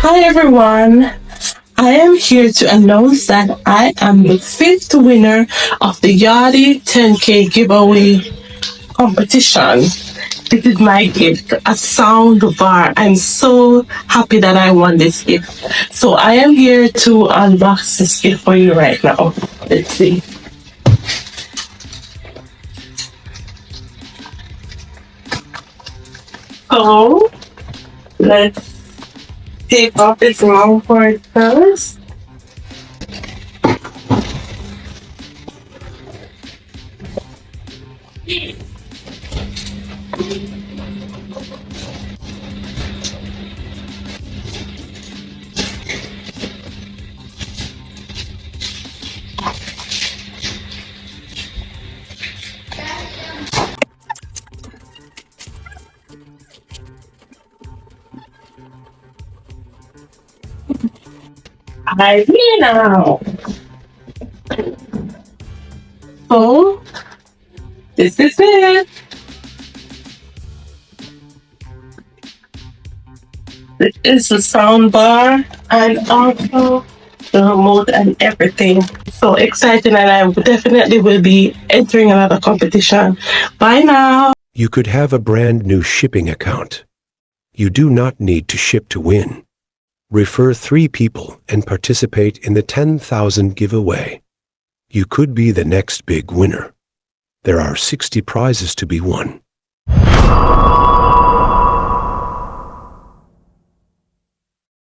Hi everyone. I am here to announce that I am the fifth winner of the Yardi 10K giveaway competition. This is my gift, a sound bar. I'm so happy that I won this gift. So I am here to unbox this gift for you right now. Let's see. So let's take off this long cord first. I win now. So this is it. This is the sound bar and also the remote and everything. So exciting, and I definitely will be entering another competition. Bye now. You could have a brand new shipping account. You do not need to ship to win. Refer 3 people and participate in the 10,000 giveaway. You could be the next big winner. There are 60 prizes to be won.